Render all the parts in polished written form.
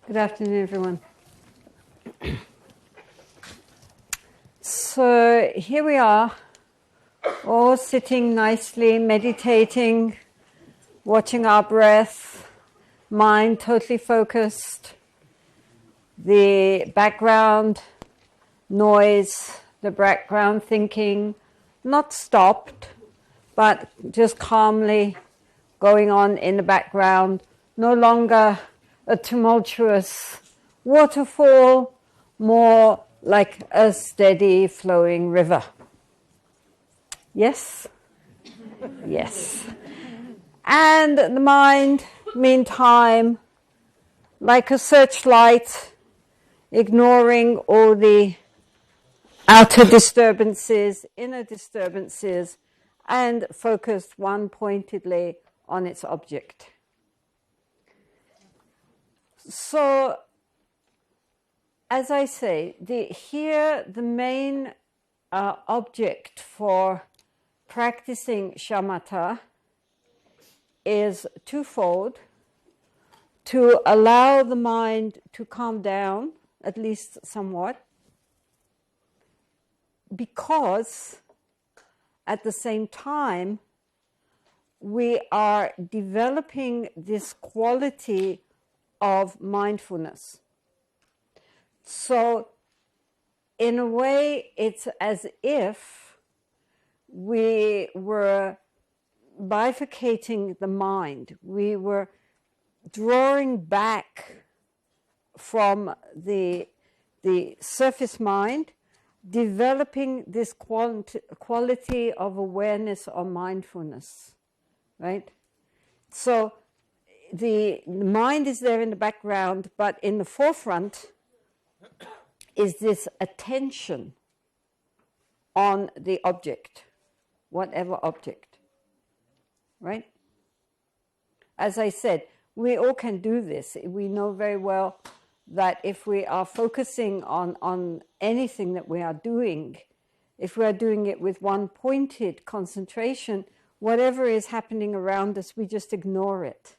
Good afternoon, everyone. So here we are, all sitting nicely, meditating, watching our breath, mind totally focused, the background noise, the background thinking, not stopped, but just calmly going on in the background, no longer a tumultuous waterfall, more like a steady flowing river. Yes? Yes. And the mind, meantime, like a searchlight, ignoring all the outer disturbances, inner disturbances, and focused one-pointedly on its object. So, as I say, the main object for practicing shamatha is twofold: to allow the mind to calm down, at least somewhat, because at the same time we are developing this quality of mindfulness. So in a way, it's as if we were bifurcating the mind. We were drawing back from the surface mind, developing this quality of awareness or mindfulness, right? So the mind is there in the background, but in the forefront is this attention on the object, whatever object, right? As I said, we all can do this. We know very well that if we are focusing on anything that we are doing, if we are doing it with one pointed concentration, whatever is happening around us, we just ignore it.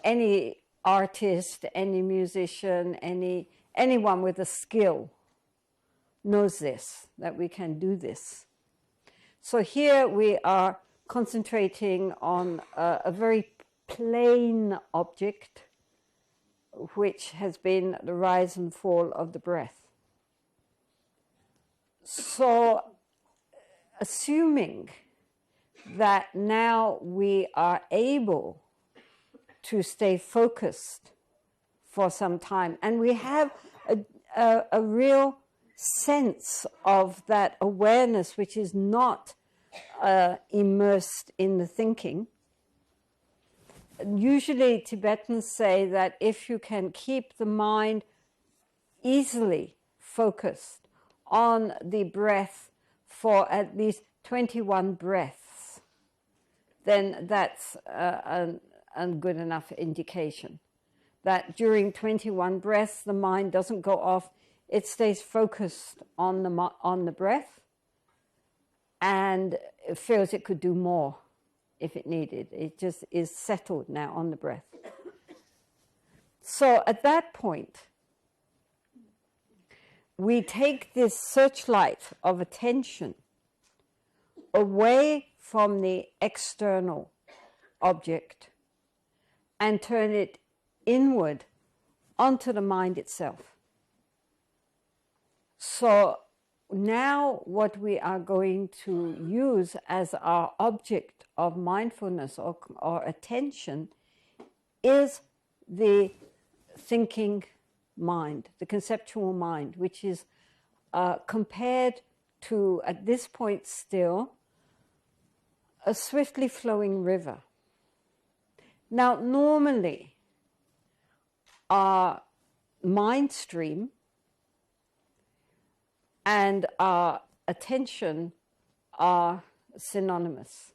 Any artist, any musician, anyone with a skill knows this, that we can do this. So here we are concentrating on a very plain object, which has been the rise and fall of the breath. So, assuming that now we are able to stay focused for some time, and we have a real sense of that awareness which is not immersed in the thinking. Usually Tibetans say that if you can keep the mind easily focused on the breath for at least 21 breaths, then that's a good enough indication that during 21 breaths the mind doesn't go off, it stays focused on the breath, and it feels it could do more if it needed. It just is settled now on the breath. So at that point, we take this searchlight of attention away from the external object and turn it inward onto the mind itself. So now what we are going to use as our object of mindfulness or attention is the thinking mind, the conceptual mind, which is compared to, at this point still, a swiftly flowing river. Now, normally, our mind stream and our attention are synonymous.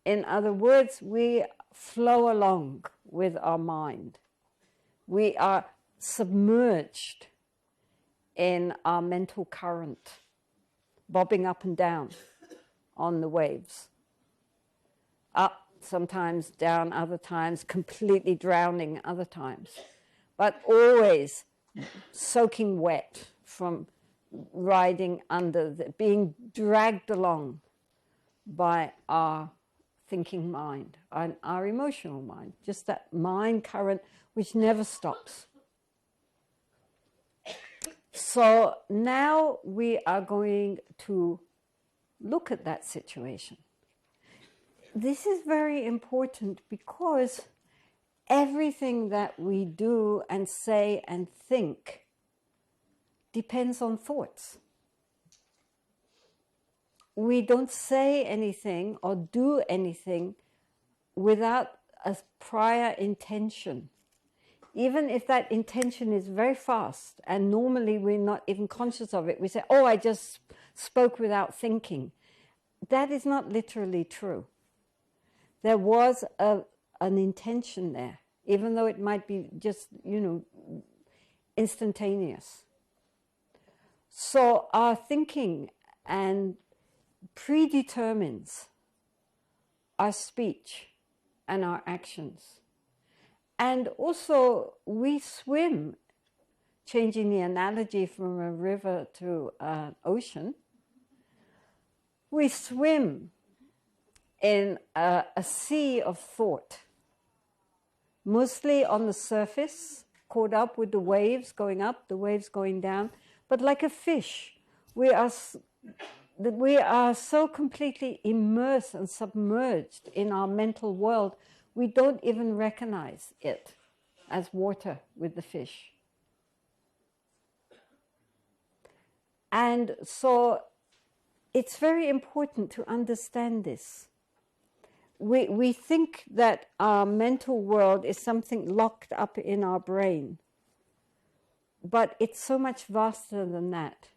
In other words, we flow along with our mind. We are submerged in our mental current, bobbing up and down on the waves. sometimes down, other times completely drowning, other times. But always soaking wet from riding under, being dragged along by our thinking mind, our emotional mind, just that mind current which never stops. So now we are going to look at that situation. This is very important because everything that we do and say and think depends on thoughts. We don't say anything or do anything without a prior intention. Even if that intention is very fast, and normally we're not even conscious of it, we say, oh, I just spoke without thinking. That is not literally true. There was an intention there, even though it might be just, instantaneous. So our thinking and predetermines our speech and our actions. And also we swim, changing the analogy from a river to an ocean, we swim in a sea of thought, mostly on the surface, caught up with the waves going up, the waves going down, but like a fish, we are so completely immersed and submerged in our mental world, we don't even recognize it as water with the fish. And so it's very important to understand this. We think that our mental world is something locked up in our brain, but it's so much vaster than that.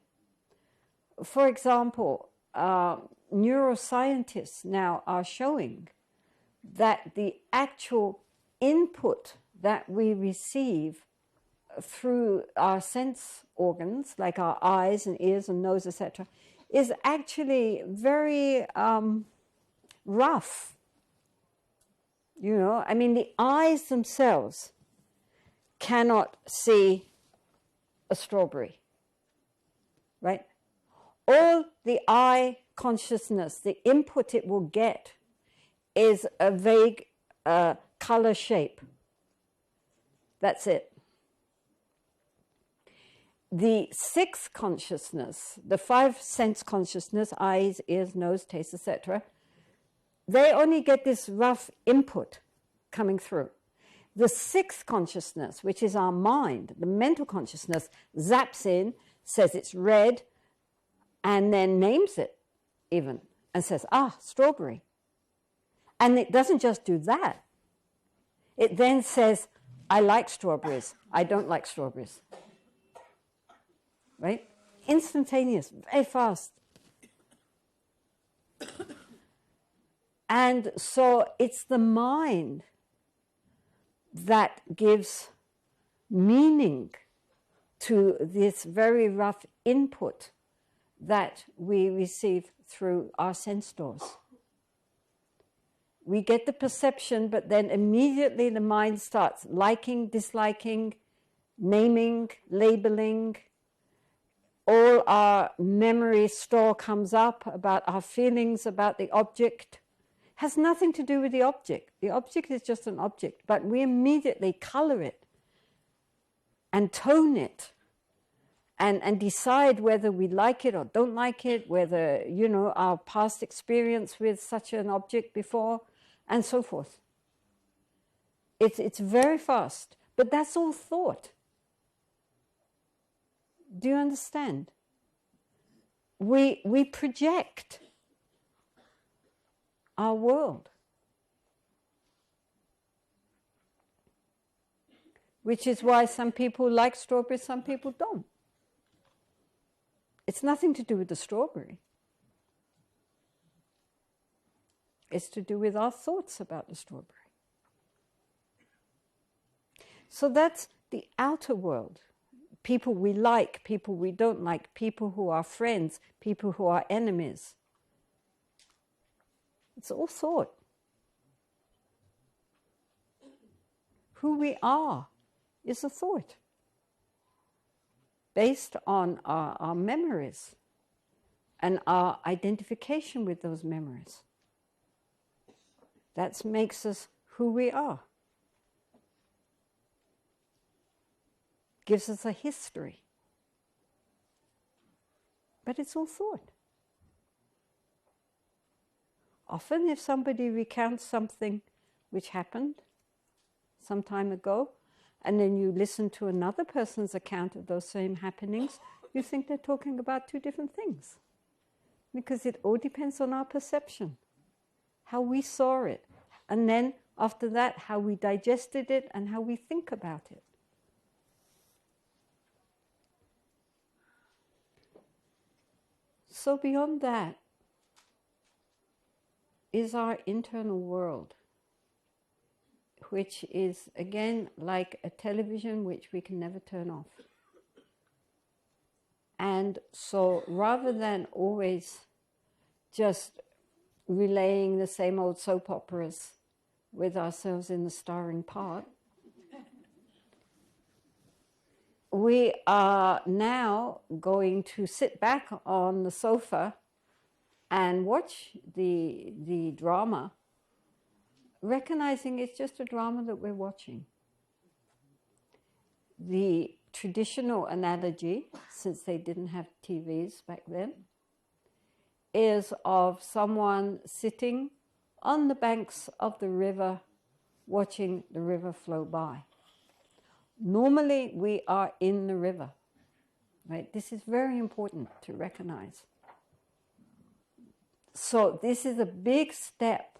For example, neuroscientists now are showing that the actual input that we receive through our sense organs, like our eyes and ears and nose, etc., is actually very rough. The eyes themselves cannot see a strawberry, right? All the eye consciousness, the input it will get, is a vague color shape. That's it. The sixth consciousness, the five sense consciousness, eyes, ears, nose, taste, etc., they only get this rough input coming through. The sixth consciousness, which is our mind, the mental consciousness, zaps in, says it's red, and then names it even, and says, strawberry. And it doesn't just do that. It then says, I like strawberries, I don't like strawberries. Right? Instantaneous, very fast. And so it's the mind that gives meaning to this very rough input that we receive through our sense doors. We get the perception, but then immediately the mind starts liking, disliking, naming, labeling. All our memory store comes up about our feelings about the object. Has nothing to do with the object. The object is just an object, but we immediately color it and tone it and decide whether we like it or don't like it, whether, our past experience with such an object before, and so forth. It's very fast, but that's all thought. Do you understand? We project our world, which is why some people like strawberries, some people don't. It's nothing to do with the strawberry. It's to do with our thoughts about the strawberry. So that's the outer world. People we like, people we don't like, people who are friends, people who are enemies. It's all thought. who we are is a thought based on our memories and our identification with those memories. That makes us who we are. Gives us a history. But it's all thought. Often if somebody recounts something which happened some time ago, and then you listen to another person's account of those same happenings, you think they're talking about two different things. Because it all depends on our perception, how we saw it, and then after that, how we digested it and how we think about it. So beyond that is our internal world, which is, again, like a television which we can never turn off. And so rather than always just relaying the same old soap operas with ourselves in the starring part, we are now going to sit back on the sofa and watch the drama, recognizing it's just a drama that we're watching. The traditional analogy, since they didn't have TVs back then, is of someone sitting on the banks of the river watching the river flow by. Normally we are in the river, right? This is very important to recognize. So this is a big step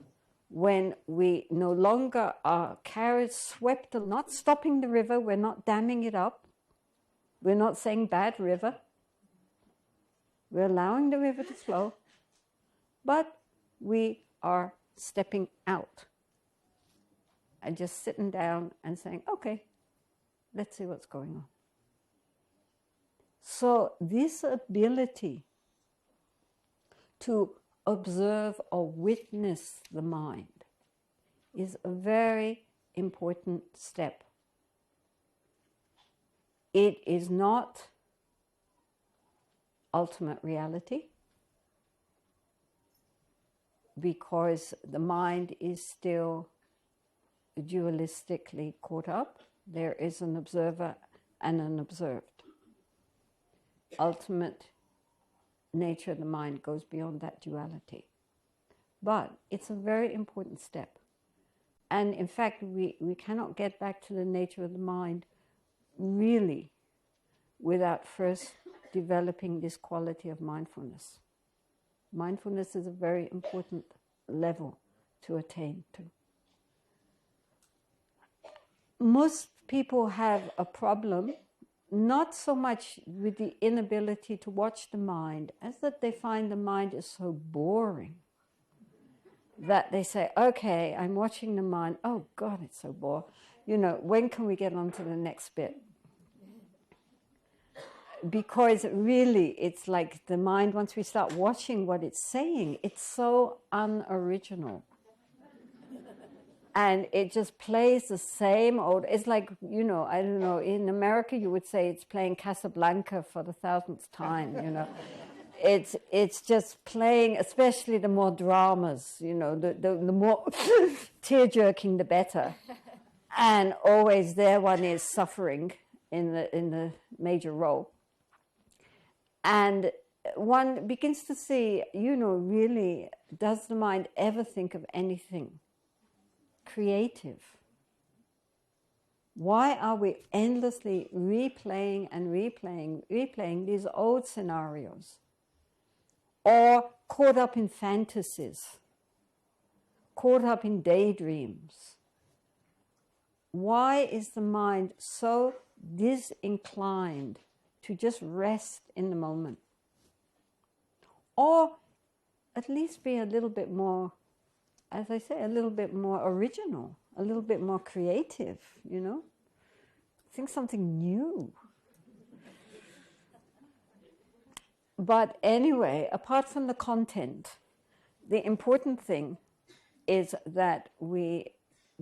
when we no longer are carried, swept, not stopping the river, we're not damming it up, we're not saying bad river, we're allowing the river to flow, but we are stepping out and just sitting down and saying, okay, let's see what's going on. So this ability to observe or witness the mind is a very important step. It is not ultimate reality, because the mind is still dualistically caught up. There is an observer and an observed. Ultimate nature of the mind goes beyond that duality. But it's a very important step. And in fact, we cannot get back to the nature of the mind really without first developing this quality of mindfulness. Mindfulness is a very important level to attain to. Most people have a problem, not so much with the inability to watch the mind, as that they find the mind is so boring that they say, okay, I'm watching the mind. Oh God, it's so boring. You know, when can we get on to the next bit? Because really, it's like the mind, once we start watching what it's saying, it's so unoriginal. And it just plays the same old, it's like, you know, I don't know, in America you would say it's playing Casablanca for the 1000th time, you know. It's just playing, especially the more dramas, you know, the more tear-jerking the better. And always there one is suffering in the major role. And one begins to see, you know, really, does the mind ever think of anything creative? Why are we endlessly replaying and replaying these old scenarios? Or caught up in fantasies, caught up in daydreams? Why is the mind so disinclined to just rest in the moment? Or at least be a little bit more, as I say, a little bit more original, a little bit more creative, you know? Think something new. But anyway, apart from the content, the important thing is that we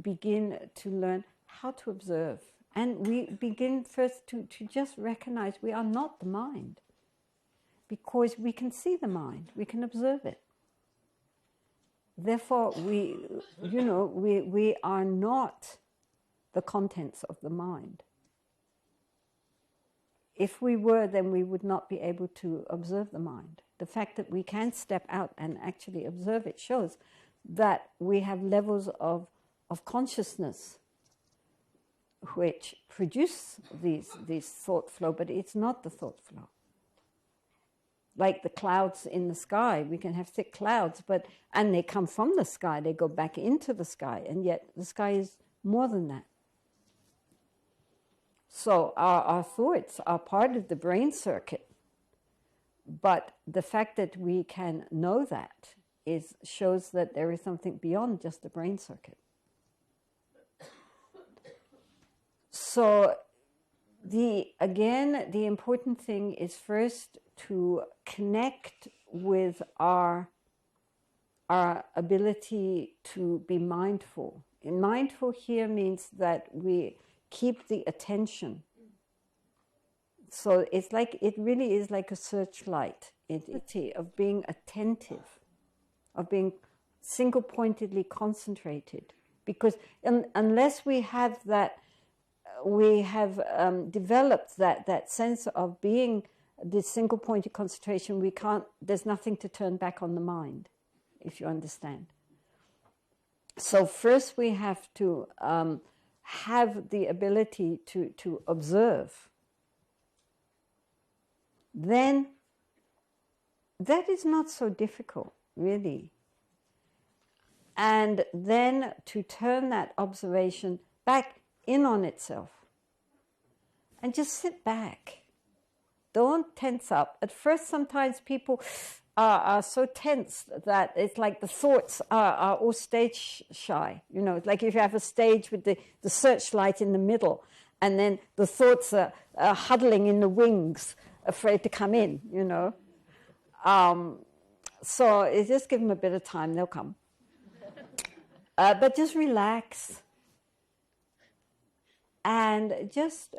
begin to learn how to observe. And we begin first to just recognize we are not the mind, because we can see the mind, we can observe it. Therefore, we are not the contents of the mind. If we were, then we would not be able to observe the mind. The fact that we can step out and actually observe it shows that we have levels of consciousness which produce these thought flow, but it's not the thought flow. Like the clouds in the sky, we can have thick clouds, and they come from the sky, they go back into the sky, and yet the sky is more than that. So our thoughts are part of the brain circuit, but the fact that we can know that shows that there is something beyond just the brain circuit. So the important thing is first to connect with our ability to be mindful. And mindful here means that we keep the attention. So it really is like a searchlight, of being attentive, of being single-pointedly concentrated. Because unless we have that, we have developed that sense of being this single-pointed concentration, there's nothing to turn back on the mind, if you understand. So first we have to have the ability to observe. Then that is not so difficult, really. And then to turn that observation back in on itself and just sit back. Don't tense up. At first, sometimes people are so tense that it's like the thoughts are all stage shy. It's like if you have a stage with the searchlight in the middle, and then the thoughts are huddling in the wings, afraid to come in, So it's just give them a bit of time, they'll come. But just relax. And just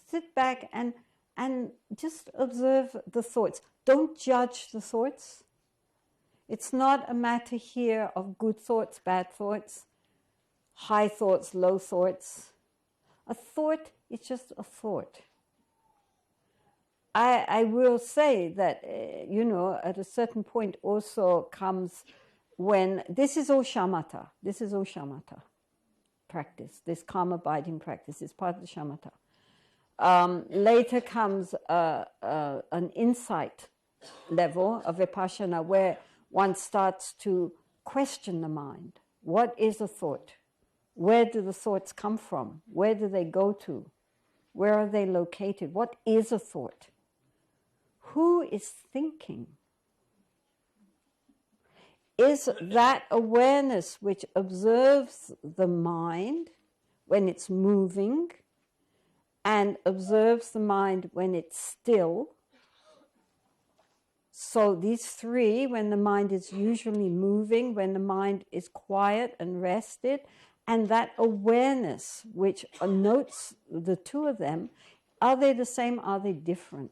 sit back and just observe the thoughts. Don't judge the thoughts. It's not a matter here of good thoughts, bad thoughts, high thoughts, low thoughts. A thought is just a thought. I will say that, at a certain point also comes when, this is all shamatha. This is all shamatha practice. This calm abiding practice is part of the shamatha. Later comes an insight level of vipassana where one starts to question the mind. What is a thought? Where do the thoughts come from? Where do they go to? Where are they located? What is a thought? Who is thinking? Is that awareness which observes the mind when it's moving and observes the mind when it's still. So these three, when the mind is usually moving, when the mind is quiet and rested, and that awareness which notes the two of them, are they the same? Are they different?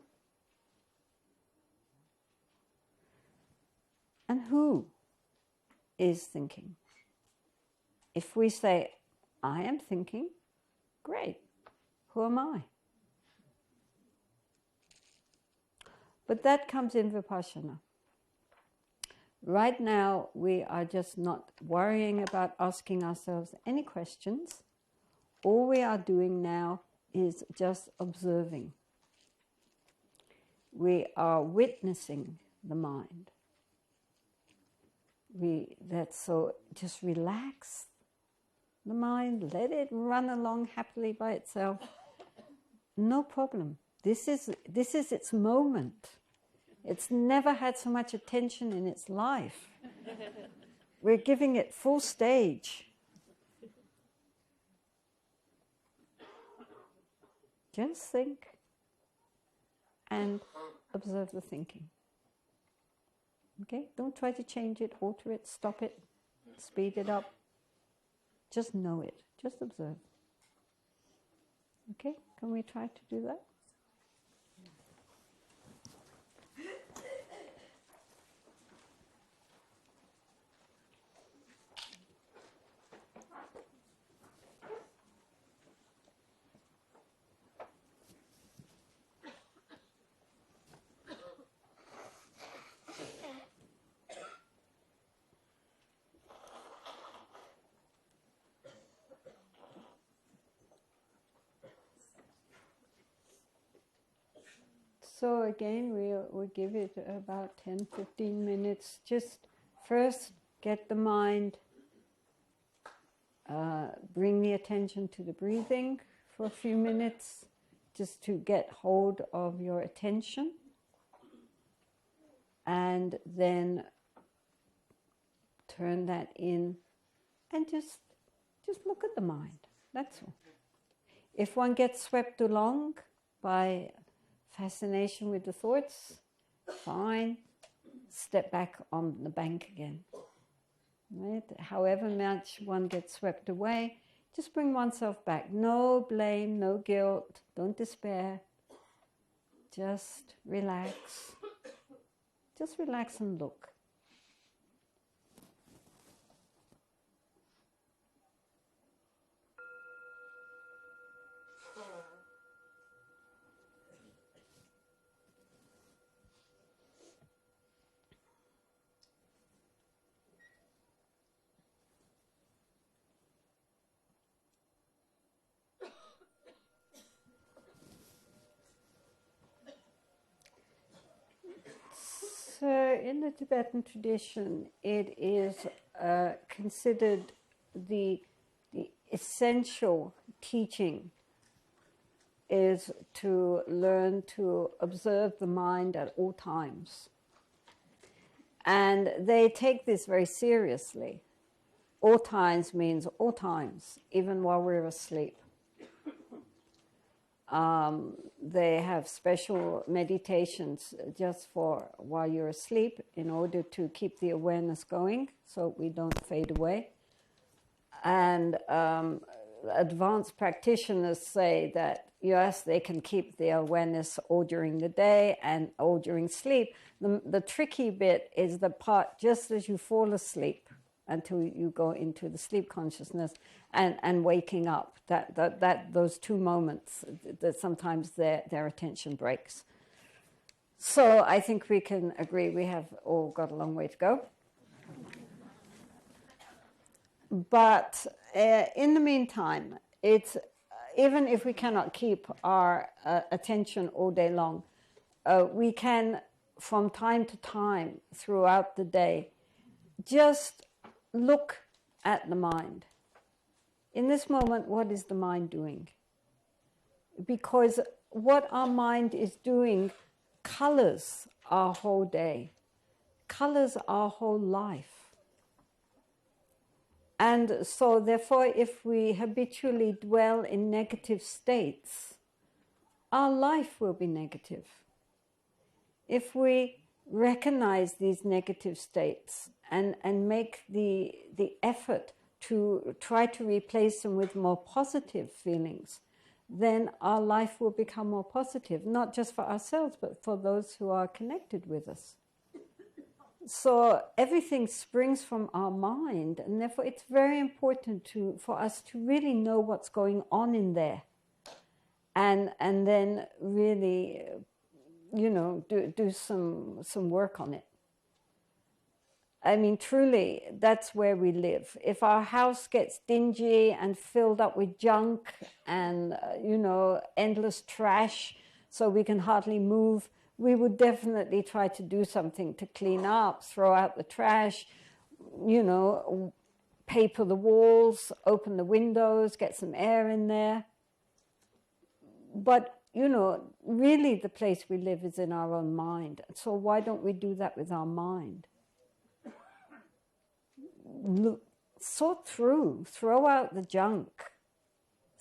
And who is thinking? If we say, I am thinking, great. Who am I? But that comes in Vipassana. Right now, we are just not worrying about asking ourselves any questions. All we are doing now is just observing. We are witnessing the mind. So just relax the mind, let it run along happily by itself. No problem. This is its moment. It's never had so much attention in its life. We're giving it full stage. Just think and observe the thinking. Okay? Don't try to change it, alter it, stop it, speed it up. Just know it. Just observe. Okay, can we try to do that? So again, we'll give it about 10, 15 minutes. Just first get the mind, bring the attention to the breathing for a few minutes, just to get hold of your attention. And then turn that in and just look at the mind. That's all. If one gets swept along by fascination with the thoughts, fine, step back on the bank again. Right? However much one gets swept away, just bring oneself back. No blame, no guilt, don't despair. Just relax. Just relax and look. So in the Tibetan tradition, it is considered the essential teaching is to learn to observe the mind at all times. And they take this very seriously. All times means all times, even while we're asleep. They have special meditations just for while you're asleep in order to keep the awareness going so we don't fade away. And advanced practitioners say that, yes, they can keep the awareness all during the day and all during sleep. The tricky bit is the part just as you fall asleep until you go into the sleep consciousness and waking up. Those two moments, that sometimes their attention breaks. So I think we can agree we have all got a long way to go. But in the meantime, it's even if we cannot keep our attention all day long, we can, from time to time throughout the day, just look at the mind. In this moment, what is the mind doing? Because what our mind is doing colors our whole day, colors our whole life. And so therefore, if we habitually dwell in negative states, our life will be negative. If we recognize these negative states and make the effort to try to replace them with more positive feelings, then our life will become more positive, not just for ourselves, but for those who are connected with us. So everything springs from our mind, and therefore it's very important for us to really know what's going on in there, and then really, do some work on it. I mean, truly, that's where we live. If our house gets dingy and filled up with junk and, endless trash, so we can hardly move, we would definitely try to do something to clean up, throw out the trash, paper the walls, open the windows, get some air in there. But, really the place we live is in our own mind. So why don't we do that with our mind? Sort through, throw out the junk,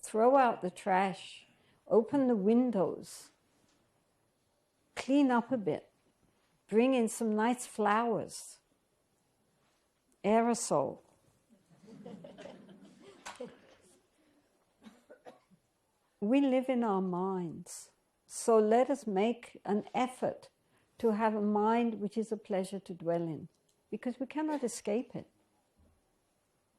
throw out the trash, open the windows, clean up a bit, bring in some nice flowers, aerosol. we live in our minds. So let us make an effort to have a mind which is a pleasure to dwell in, because we cannot escape it.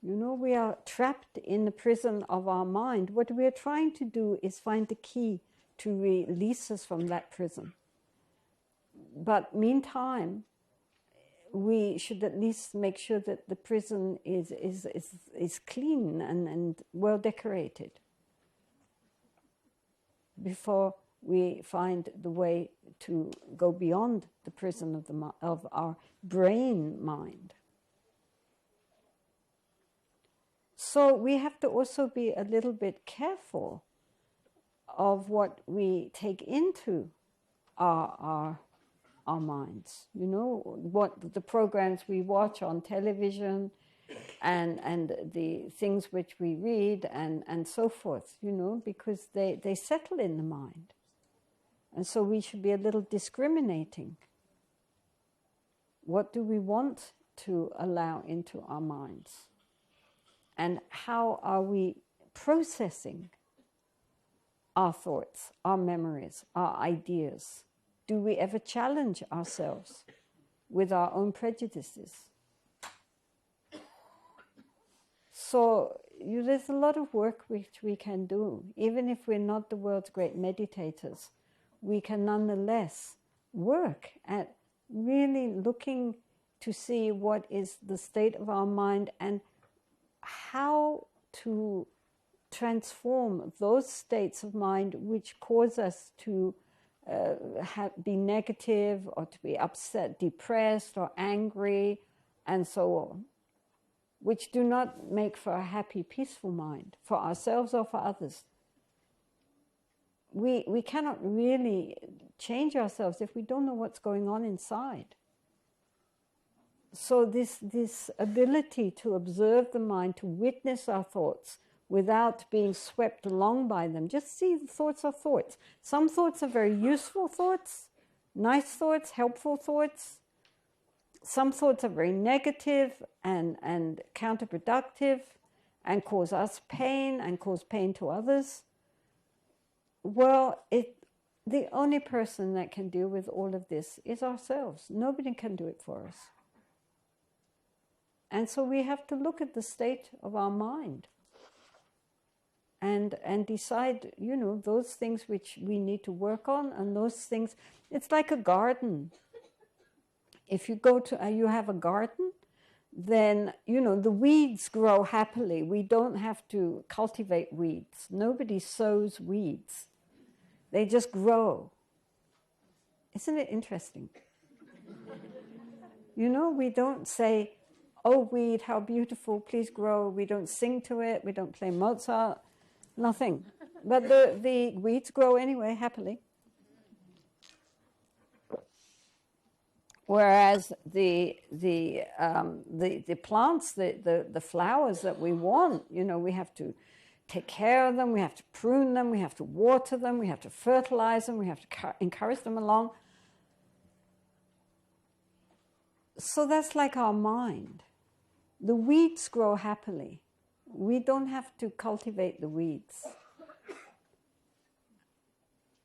You know, we are trapped in the prison of our mind. What we are trying to do is find the key to release us from that prison. But meantime, we should at least make sure that the prison is clean and well decorated before we find the way to go beyond the prison of our brain mind. So we have to also be a little bit careful of what we take into our minds. You know, what the programs we watch on television and the things which we read and so forth, you know, because they settle in the mind. And so we should be a little discriminating. What do we want to allow into our minds? And how are we processing our thoughts, our memories, our ideas? Do we ever challenge ourselves with our own prejudices? So there's a lot of work which we can do. Even if we're not the world's great meditators, we can nonetheless work at really looking to see what is the state of our mind and how to transform those states of mind which cause us to be negative or to be upset, depressed or angry, and so on, which do not make for a happy, peaceful mind, for ourselves or for others. We cannot really change ourselves if we don't know what's going on inside. So this ability to observe the mind, to witness our thoughts without being swept along by them, just see the thoughts are thoughts. Some thoughts are very useful thoughts, nice thoughts, helpful thoughts. Some thoughts are very negative and counterproductive and cause us pain and cause pain to others. Well, the only person that can deal with all of this is ourselves. Nobody can do it for us. And so we have to look at the state of our mind and decide, you know, those things which we need to work on, and those things, it's like a garden. If you go to, you have a garden, then, you know, the weeds grow happily. We don't have to cultivate weeds. Nobody sows weeds. They just grow. Isn't it interesting? You know, we don't say, oh, weed, how beautiful, please grow. We don't sing to it. We don't play Mozart. Nothing. But the weeds grow anyway, happily. Whereas the plants, the flowers that we want, you know, we have to take care of them, we have to prune them, we have to water them, we have to fertilize them, we have to encourage them along. So that's like our mind. The weeds grow happily. We don't have to cultivate the weeds.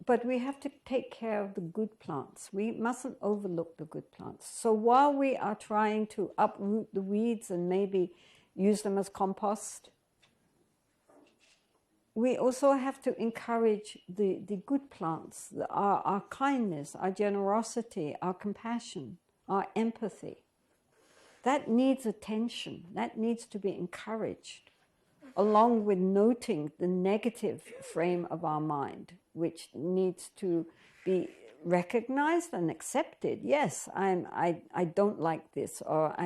But we have to take care of the good plants. We mustn't overlook the good plants. So while we are trying to uproot the weeds and maybe use them as compost, we also have to encourage the good plants, our kindness, our generosity, our compassion, our empathy. That needs attention. That needs to be encouraged, along with noting the negative frame of our mind, which needs to be recognized and accepted. Yes, I don't like this, or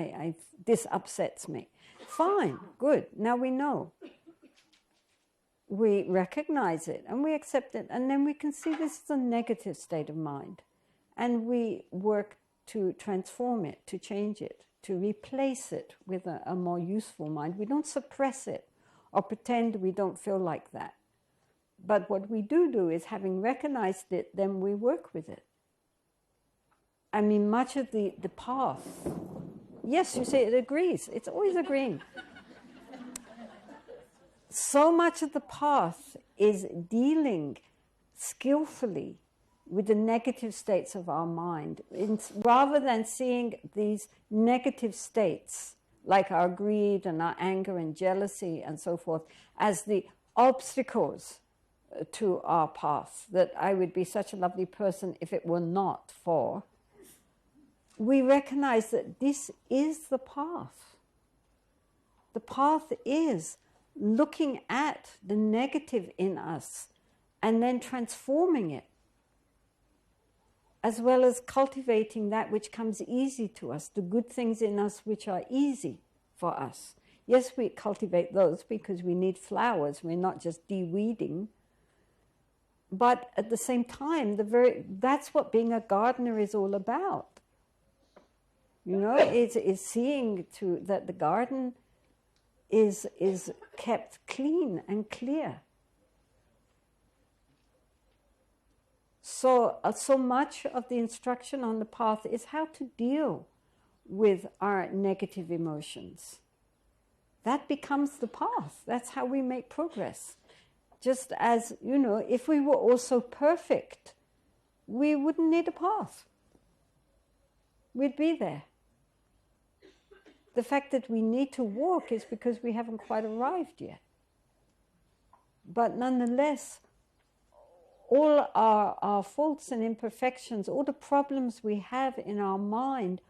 this upsets me. Fine, good, now we know. We recognize it and we accept it, and then we can see this is a negative state of mind. And we work to transform it, to change it, to replace it with a more useful mind. We don't suppress it or pretend we don't feel like that. But what we do is, having recognized it, then we work with it. I mean, much of the path, yes, you say it agrees. It's always agreeing. So much of the path is dealing skillfully with the negative states of our mind. Rather than seeing these negative states, like our greed and our anger and jealousy and so forth, as the obstacles to our path, that I would be such a lovely person if it were not for, we recognize that this is the path. The path is looking at the negative in us and then transforming it, as well as cultivating that which comes easy to us, the good things in us which are easy for us. Yes, we cultivate those because we need flowers. We're not just de-weeding. But at the same time, that's what being a gardener is all about. You know, it's seeing to that the garden is kept clean and clear. So much of the instruction on the path is how to deal with our negative emotions. That becomes the path. That's how we make progress. Just as, you know, if we were all so perfect, we wouldn't need a path. We'd be there. The fact that we need to walk is because we haven't quite arrived yet. But nonetheless, all our faults and imperfections, all the problems we have in our mind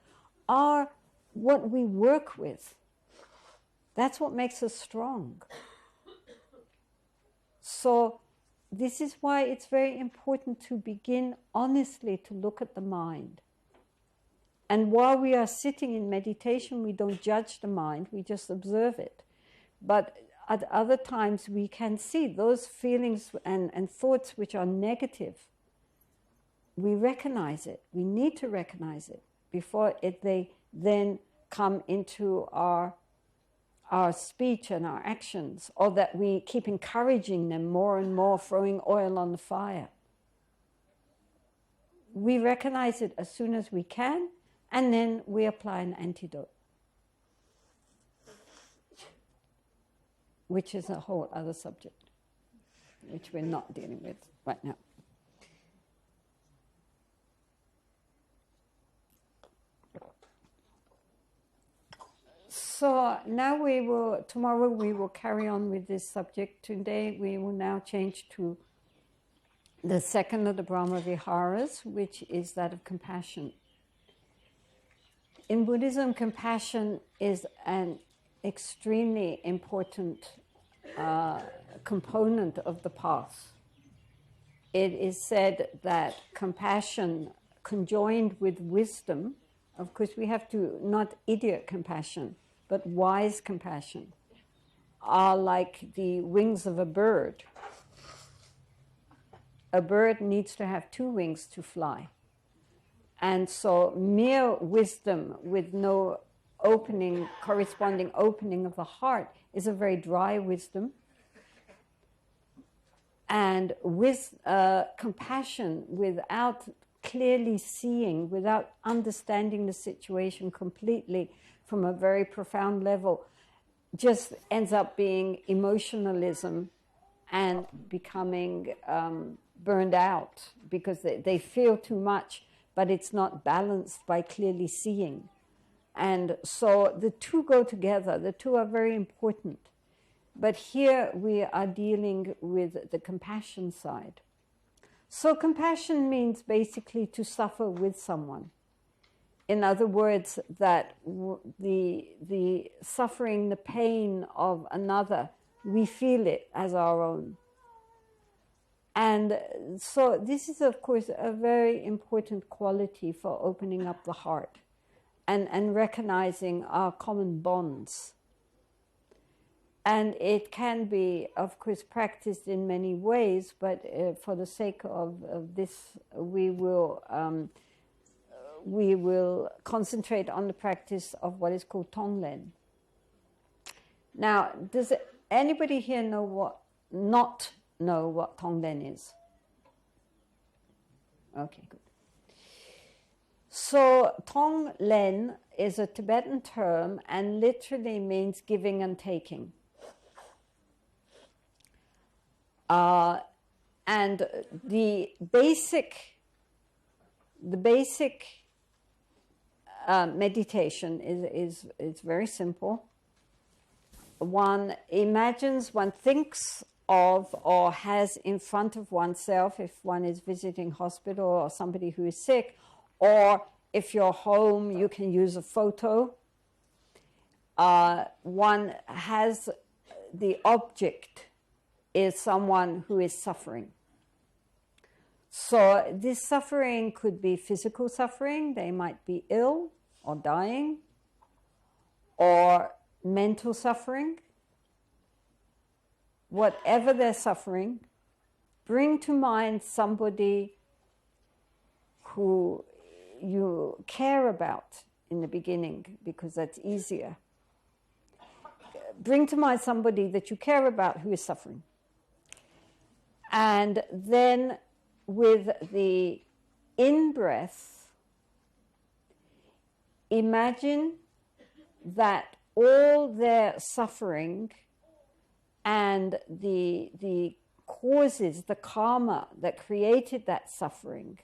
are what we work with. That's what makes us strong. So this is why it's very important to begin honestly to look at the mind. And while we are sitting in meditation, we don't judge the mind, we just observe it. But at other times, we can see those feelings and thoughts which are negative. We recognize it. We need to recognize it before they then come into our speech and our actions, or that we keep encouraging them more and more, throwing oil on the fire. We recognize it as soon as we can, and then we apply an antidote, which is a whole other subject, which we're not dealing with right now. So now tomorrow we will carry on with this subject. Today we will now change to the second of the Brahma Viharas, which is that of compassion. In Buddhism, compassion is an extremely important component of the path. It is said that compassion conjoined with wisdom, of course we have to, not idiot compassion, but wise compassion, are like the wings of a bird. A bird needs to have two wings to fly. And so mere wisdom with no corresponding opening of the heart is a very dry wisdom. And with compassion, without clearly seeing, without understanding the situation completely from a very profound level, just ends up being emotionalism and becoming burned out because they feel too much, but it's not balanced by clearly seeing. And so the two go together. The two are very important. But here we are dealing with the compassion side. So compassion means basically to suffer with someone. In other words, that the suffering, the pain of another, we feel it as our own. And so this is, of course, a very important quality for opening up the heart and recognizing our common bonds. And it can be, of course, practiced in many ways, but for the sake of this, we will concentrate on the practice of what is called Tonglen. Now, does anybody here not know what Tonglen is? Okay, good. So Tonglen is a Tibetan term and literally means giving and taking. And the basic meditation is very simple. One imagines, one thinks of or has in front of oneself, if one is visiting hospital or somebody who is sick, or if you're home, you can use a photo. One has the object is someone who is suffering. So this suffering could be physical suffering. They might be ill or dying, or mental suffering. Whatever they're suffering, bring to mind somebody who you care about in the beginning, because that's easier. Bring to mind somebody that you care about who is suffering. And then with the in-breath, imagine that all their suffering and the causes, the karma that created that suffering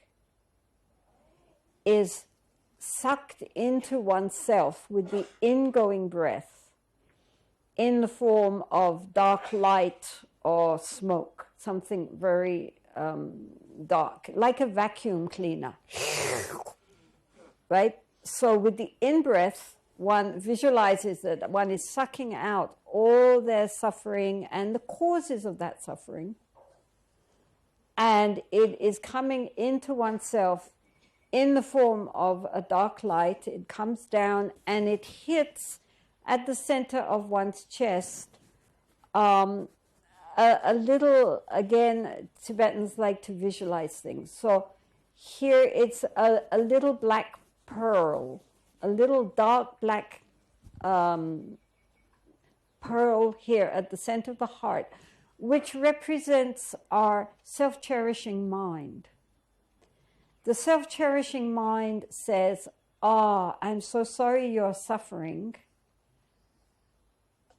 is sucked into oneself with the ingoing breath in the form of dark light or smoke, something very dark, like a vacuum cleaner, right? So with the in-breath, one visualizes that one is sucking out all their suffering and the causes of that suffering, and it is coming into oneself in the form of a dark light. It comes down and it hits at the center of one's chest. A little, again, Tibetans like to visualize things. So here it's a little black pearl, a little dark black pearl here at the center of the heart, which represents our self-cherishing mind. The self-cherishing mind says, I'm so sorry you're suffering,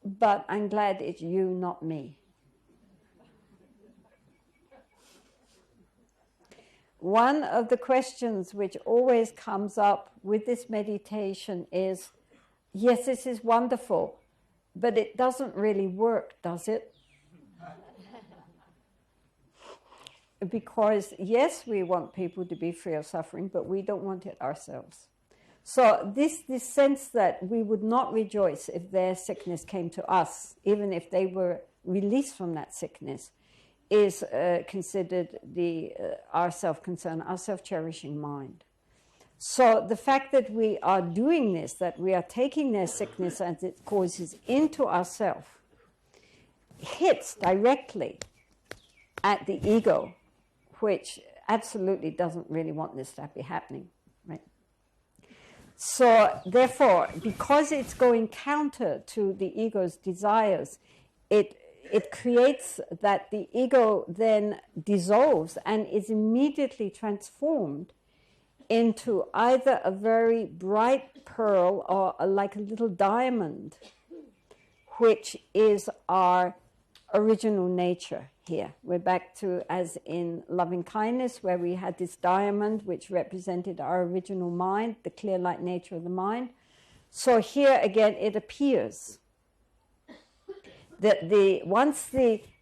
but I'm glad it's you, not me. One of the questions which always comes up with this meditation is, yes, this is wonderful, but it doesn't really work, does it? Because, yes, we want people to be free of suffering, but we don't want it ourselves. So this sense that we would not rejoice if their sickness came to us, even if they were released from that sickness, is considered our self-concern, our self-cherishing mind. So the fact that we are doing this, that we are taking their sickness as it causes into ourselves, hits directly at the ego, which absolutely doesn't really want this to be happening, right? So therefore, because it's going counter to the ego's desires, it creates that the ego then dissolves and is immediately transformed into either a very bright pearl or like a little diamond, which is our original nature here. We're back to, as in loving kindness, where we had this diamond which represented our original mind, the clear light nature of the mind. So here again it appears that the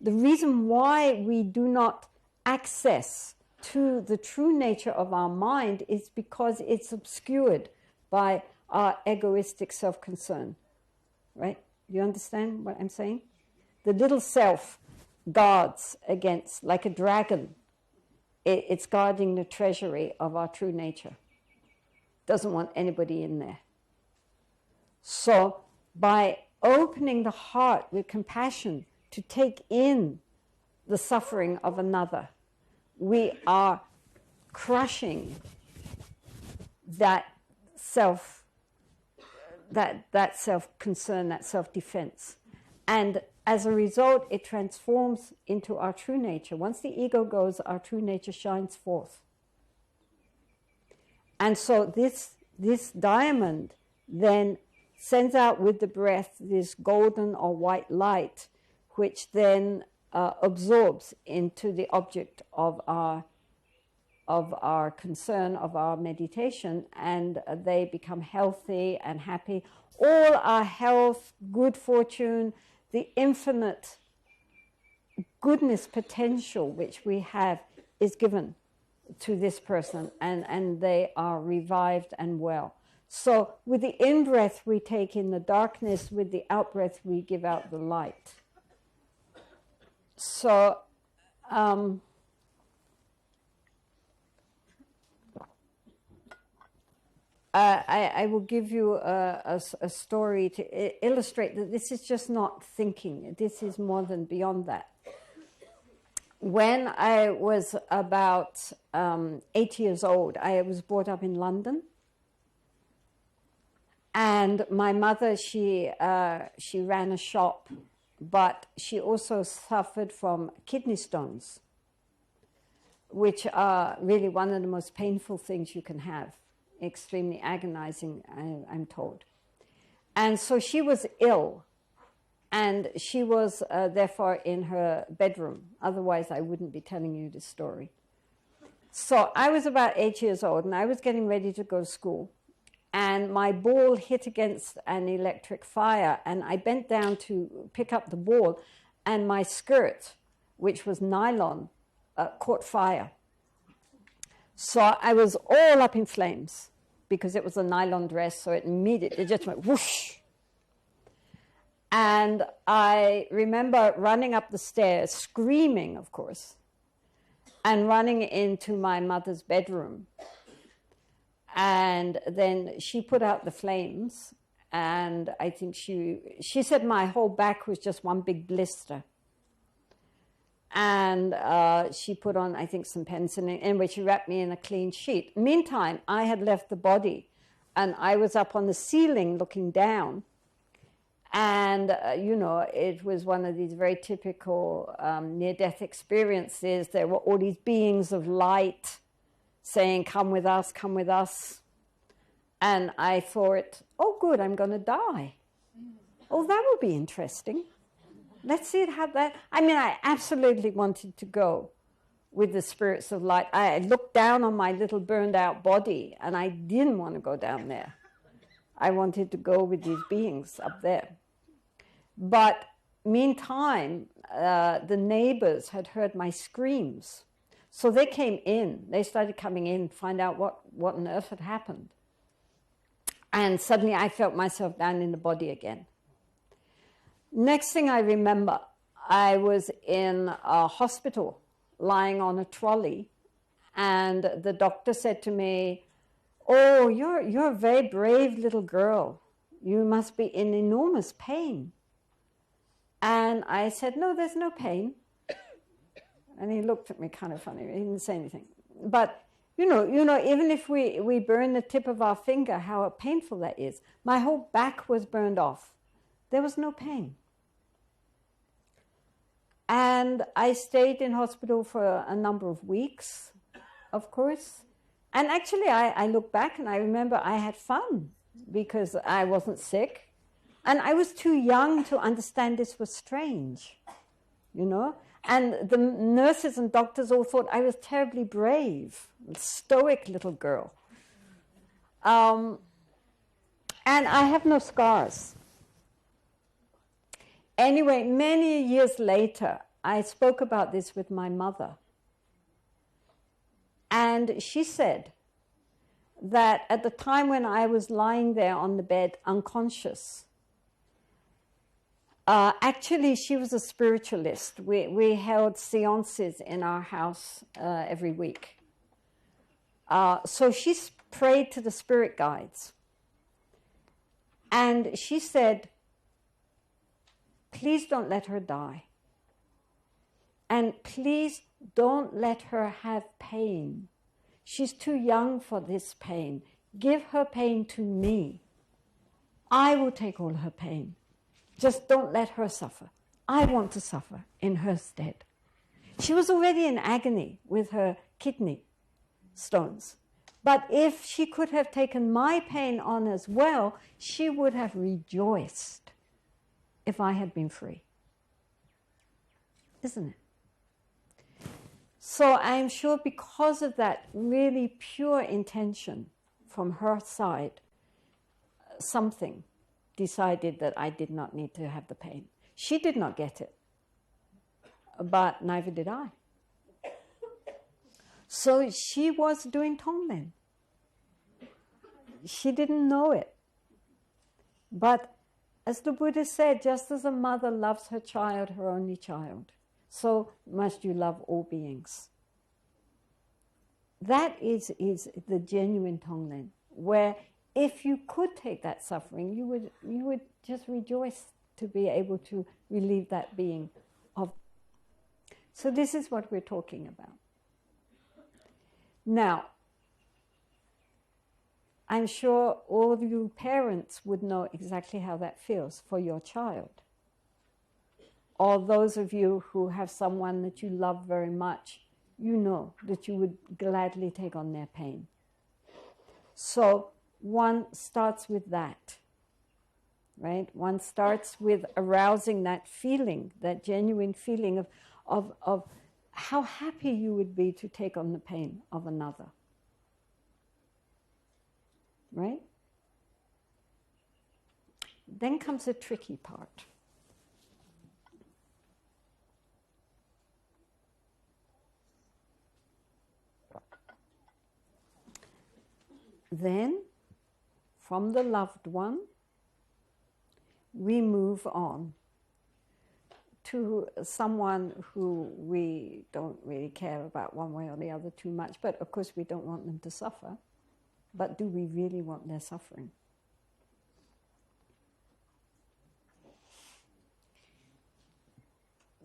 reason why we do not access to the true nature of our mind is because it's obscured by our egoistic self-concern, right? You understand what I'm saying? The little self guards against, like a dragon, it's guarding the treasury of our true nature. Doesn't want anybody in there. So by opening the heart with compassion to take in the suffering of another, we are crushing that self-concern, that self-defense. And as a result, it transforms into our true nature. Once the ego goes, our true nature shines forth. And so this diamond then sends out with the breath this golden or white light, which then absorbs into the object of our concern, of our meditation, and they become healthy and happy. All our health, good fortune, the infinite goodness potential which we have is given to this person, and they are revived and well. So with the in-breath we take in the darkness, with the out-breath we give out the light. So I will give you a story to illustrate that this is just not thinking. This is more than beyond that. When I was about 8 years old, I was brought up in London. And my mother, she ran a shop, but she also suffered from kidney stones, which are really one of the most painful things you can have. Extremely agonizing, I'm told. And so she was ill, and she was therefore in her bedroom. Otherwise, I wouldn't be telling you this story. So I was about 8 years old, and I was getting ready to go to school, and my ball hit against an electric fire, and I bent down to pick up the ball, and my skirt, which was nylon, caught fire. So I was all up in flames because it was a nylon dress, so it immediately just went whoosh. And I remember running up the stairs, screaming, of course, and running into my mother's bedroom. And then she put out the flames, and I think she said my whole back was just one big blister. And she put on, I think, some penicillin, in which she wrapped me in a clean sheet. Meantime, I had left the body, and I was up on the ceiling looking down. And, you know, it was one of these very typical near-death experiences. There were all these beings of light saying, come with us, come with us. And I thought, oh, good, I'm going to die. Oh, that will be interesting. Let's see how that... I mean, I absolutely wanted to go with the spirits of light. I looked down on my little burned out body, and I didn't want to go down there. I wanted to go with these beings up there. But meantime, the neighbors had heard my screams. So they came in. They started coming in to find out what on earth had happened. And suddenly I felt myself down in the body again. Next thing I remember, I was in a hospital lying on a trolley, and the doctor said to me, oh, you're a very brave little girl. You must be in enormous pain. And I said, no, there's no pain. And he looked at me kind of funny. He didn't say anything. But, you know, even if we burn the tip of our finger, how painful that is. My whole back was burned off. There was no pain. And I stayed in hospital for a number of weeks, of course. And actually, I look back and I remember I had fun because I wasn't sick. And I was too young to understand this was strange, you know. And the nurses and doctors all thought I was terribly brave, stoic little girl. And I have no scars. Anyway, many years later, I spoke about this with my mother. And she said that at the time when I was lying there on the bed unconscious, actually she was a spiritualist. We held seances in our house every week. So she prayed to the spirit guides. And she said, please don't let her die. And please don't let her have pain. She's too young for this pain. Give her pain to me. I will take all her pain. Just don't let her suffer. I want to suffer in her stead. She was already in agony with her kidney stones. But if she could have taken my pain on as well, she would have rejoiced if I had been free. isn't it? So I'm sure because of that really pure intention from her side, something decided that I did not need to have the pain. She did not get it, but neither did I. So she was doing Tonglen. She didn't know it. But as the Buddha said, just as a mother loves her child, her only child, so must you love all beings. That is the genuine Tonglen, where if you could take that suffering, you would just rejoice to be able to relieve that being of. So this is what we're talking about. Now, I'm sure all of you parents would know exactly how that feels for your child. Or those of you who have someone that you love very much, you know that you would gladly take on their pain. So one starts with that, right? One starts with arousing that feeling, that genuine feeling of how happy you would be to take on the pain of another. Right? Then comes the tricky part. Then, from the loved one, we move on to someone who we don't really care about one way or the other too much, but of course we don't want them to suffer. But do we really want their suffering?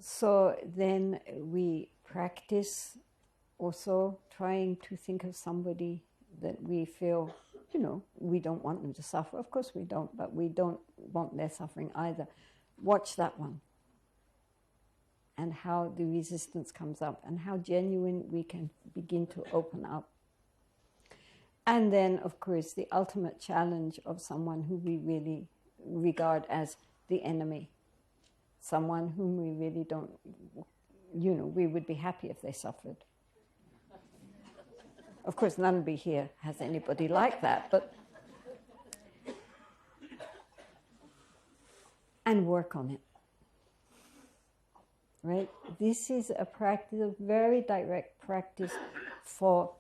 So then we practice also trying to think of somebody that we feel, we don't want them to suffer. Of course we don't, but we don't want their suffering either. Watch that one. And how the resistance comes up and how genuine we can begin to open up. And then, of course, the ultimate challenge of someone who we really regard as the enemy. Someone whom we really don't, we would be happy if they suffered. Of course, nobody here has anybody like that, but... And work on it. Right? This is a practice, a very direct practice for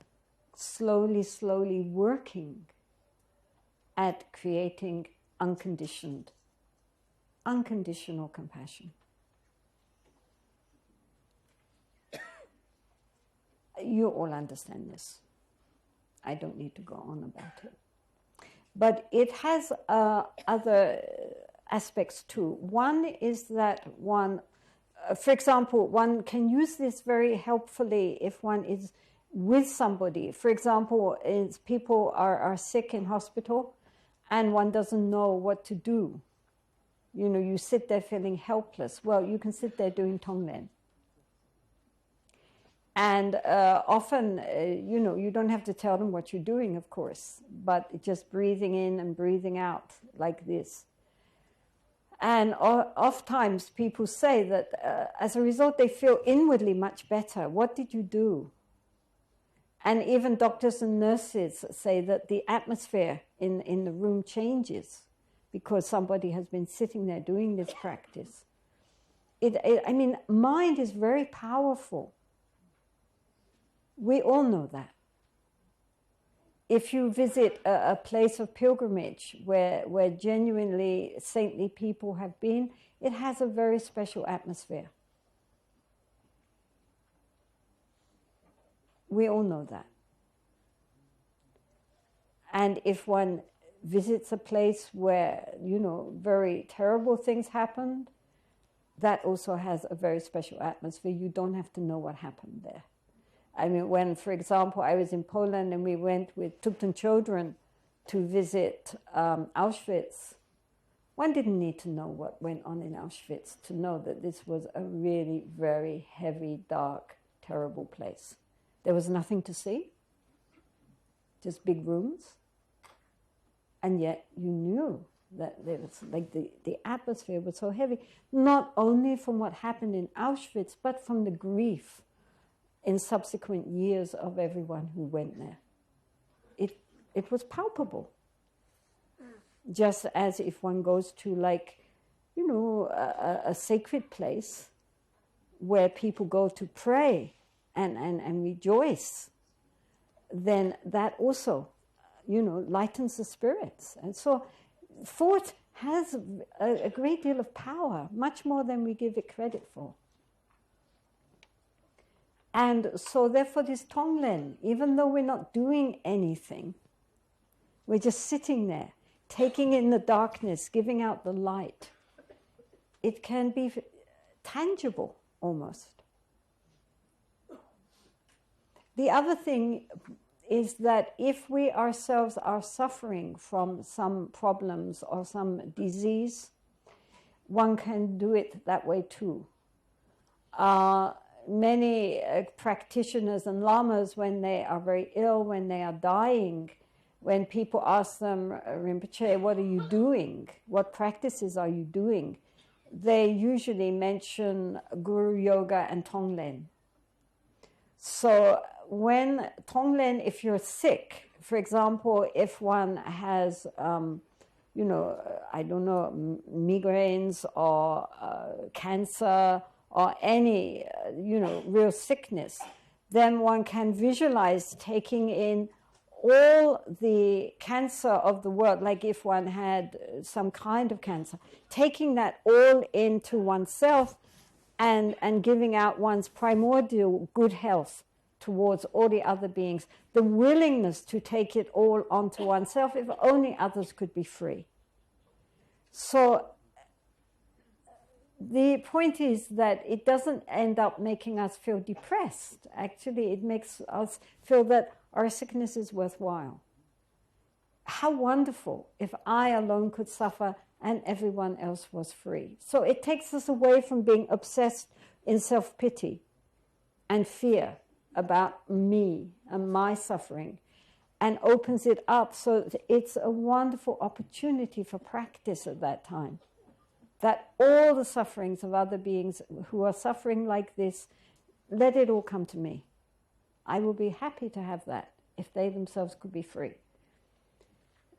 slowly working at creating unconditional compassion. You all understand this. I don't need to go on about it. But it has other aspects too. One is that one, for example, one can use this very helpfully if one is with somebody. For example, people are sick in hospital and one doesn't know what to do. You sit there feeling helpless. Well, you can sit there doing Tonglen. And often, you don't have to tell them what you're doing, of course, but just breathing in and breathing out like this. And oftentimes people say that as a result they feel inwardly much better. What did you do? And even doctors and nurses say that the atmosphere in the room changes because somebody has been sitting there doing this practice. Mind is very powerful. We all know that. If you visit a place of pilgrimage where genuinely saintly people have been, it has a very special atmosphere. We all know that. And if one visits a place where, very terrible things happened, that also has a very special atmosphere. You don't have to know what happened there. When, for example, I was in Poland and we took the children to visit Auschwitz, one didn't need to know what went on in Auschwitz to know that this was a really very heavy, dark, terrible place. There was nothing to see, just big rooms, and yet you knew That there was like the atmosphere was so heavy, not only from what happened in Auschwitz, but from the grief in subsequent years of everyone who went there. It was palpable. Just as if one goes to, like, you know, a sacred place where people go to pray and rejoice, then that also, you know, lightens the spirits. And so thought has a great deal of power, much more than we give it credit for. And so therefore this Tonglen, even though we're not doing anything, we're just sitting there, taking in the darkness, giving out the light. It can be tangible almost. The other thing is that if we ourselves are suffering from some problems or some disease, one can do it that way too. Many practitioners and lamas, when they are very ill, when they are dying, when people ask them, Rinpoche, what are you doing? What practices are you doing? They usually mention Guru Yoga and Tonglen. So when Tonglen, if you're sick, for example, if one has, you know, I don't know, migraines or cancer or any, you know, real sickness, then one can visualize taking in all the cancer of the world, like if one had some kind of cancer, taking that all into oneself and giving out one's primordial good health towards all the other beings, the willingness to take it all onto oneself, if only others could be free. So the point is that it doesn't end up making us feel depressed. Actually, it makes us feel that our sickness is worthwhile. How wonderful if I alone could suffer and everyone else was free. So it takes us away from being obsessed in self-pity and fear about me and my suffering, and opens it up so that it's a wonderful opportunity for practice at that time. That all the sufferings of other beings who are suffering like this, let it all come to me. I will be happy to have that if they themselves could be free.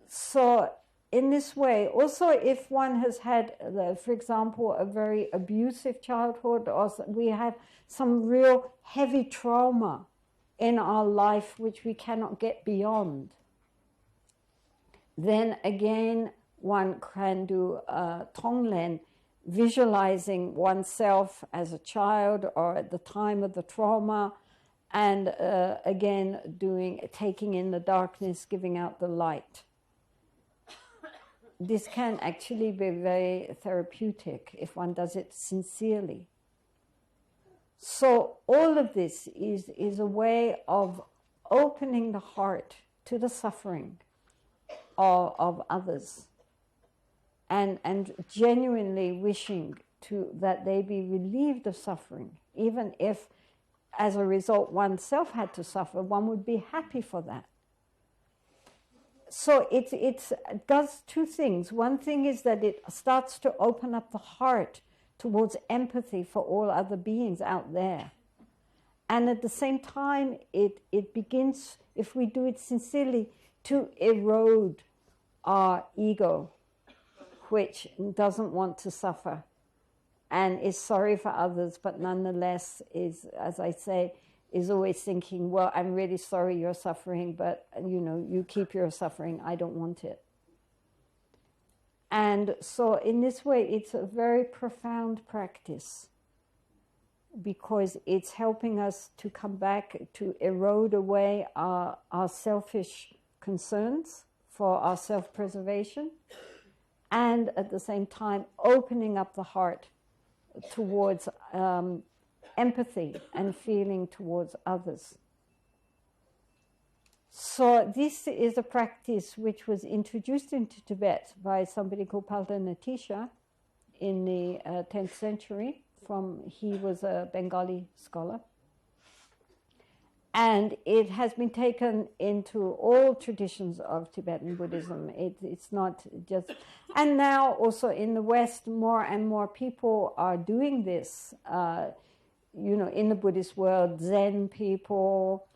So in this way, also if one has had, for example, a very abusive childhood, or we have some real heavy trauma in our life which we cannot get beyond, then again one can do Tonglen, visualizing oneself as a child or at the time of the trauma, and again taking in the darkness, giving out the light. This can actually be very therapeutic if one does it sincerely. So all of this is a way of opening the heart to the suffering of others, and genuinely wishing that they be relieved of suffering. Even if, as a result, oneself had to suffer, one would be happy for that. So it does two things. One thing is that it starts to open up the heart towards empathy for all other beings out there. And at the same time, it begins, if we do it sincerely, to erode our ego, which doesn't want to suffer and is sorry for others, but nonetheless is, as I say, is always thinking, well, I'm really sorry you're suffering, but you know, you keep your suffering, I don't want it. And so in this way, it's a very profound practice, because it's helping us to come back, to erode away our selfish concerns for our self-preservation, and at the same time opening up the heart towards empathy and feeling towards others. So this is a practice which was introduced into Tibet by somebody called Palta in the 10th century. He was a Bengali scholar. And it has been taken into all traditions of Tibetan Buddhism. It's not just, and now also in the West, more and more people are doing this. You know, in the Buddhist world, Zen people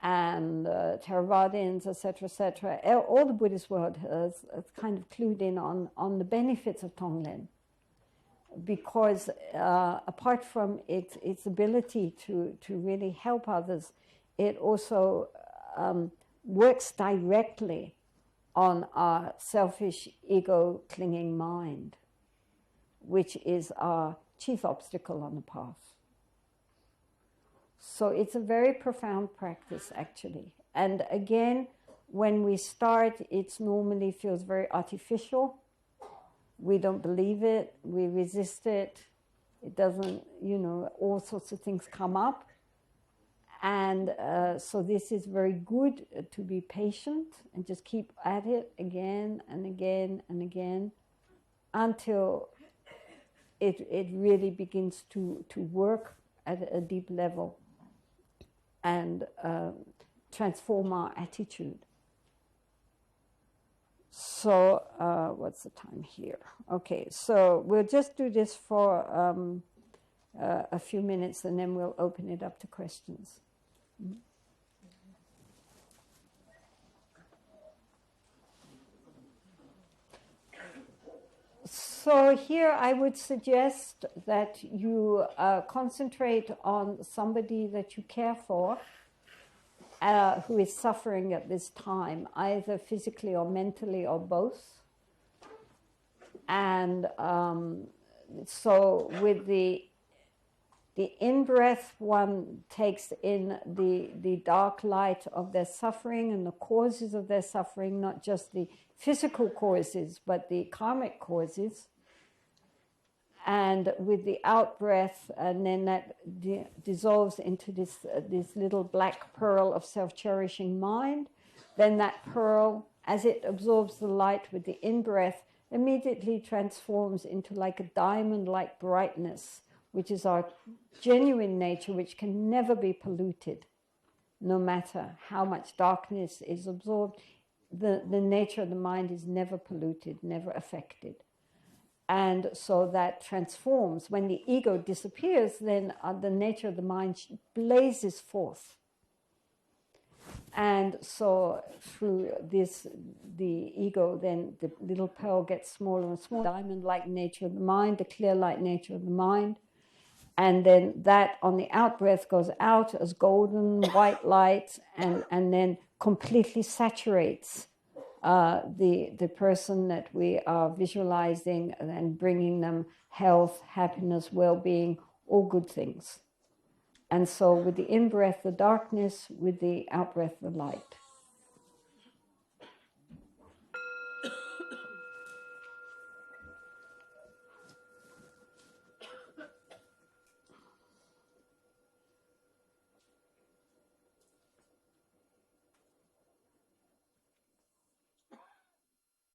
and Theravadins, etc., all the Buddhist world has kind of clued in on the benefits of Tonglen, because apart from its ability to really help others, it also works directly on our selfish, ego-clinging mind, which is our chief obstacle on the path. So it's a very profound practice, actually. And again, when we start, it normally feels very artificial. We don't believe it, we resist it. It doesn't, you know, all sorts of things come up. And so this is very good to be patient and just keep at it again and again and again until it really begins to work at a deep level and transform our attitude. So what's the time here? Okay, so we'll just do this for a few minutes and then we'll open it up to questions. So here I would suggest that you concentrate on somebody that you care for who is suffering at this time, either physically or mentally or both. And so with the in-breath, one takes in the dark light of their suffering and the causes of their suffering, not just the physical causes, but the karmic causes. And with the out-breath, and then that dissolves into this little black pearl of self-cherishing mind. Then that pearl, as it absorbs the light with the in-breath, immediately transforms into like a diamond-like brightness, which is our genuine nature, which can never be polluted, no matter how much darkness is absorbed. The nature of the mind is never polluted, never affected. And so that transforms. When the ego disappears, then the nature of the mind blazes forth. And so through this, the ego, then the little pearl gets smaller and smaller, diamond-like nature of the mind, the clear light nature of the mind. And then that on the out-breath goes out as golden white light and then completely saturates the person that we are visualizing and bringing them health, happiness, well-being, all good things. And so with the in-breath, the darkness, with the out-breath, the light.